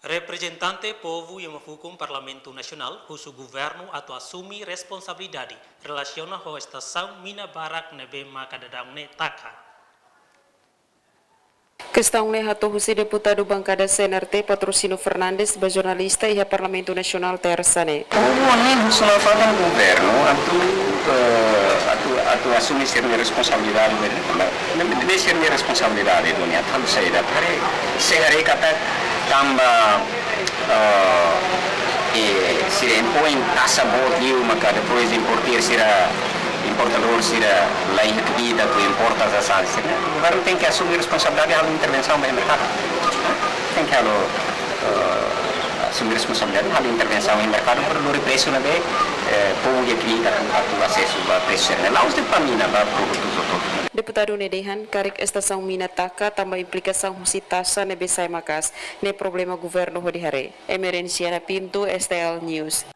Representante povo yang menghukum Parlamento Nacional, husu governo atau assumi responsabilidade relacionada com a estação Mina Barak nebe Macadadão ne Taka. Questão ne hato husi deputado bancada CNRT Patrocínio Fernandes, jornalista e Parlamento Nacional Tersane. O sono fatto il governo, tu assumi serne responsabilità, deve serne responsabilità di dunia, tanto sei da pare, se gare kata tamba si impõe in tassa bordiu, maka depois importir sira importador sira lain vida tu importa as ações. O governo tem que assumir responsabilidade da intervenção no mercado. Tem que assumir responsabilidade da intervenção no mercado para não preço na be povo que acredita tu acesso a preço lá os de família para produtos autóctones. Deputado Nedehan, karik estação Mina Taka tambah implikação husi tasa nebe sai makas ne problema governo hodihare. Emerencia na Pintu STL News.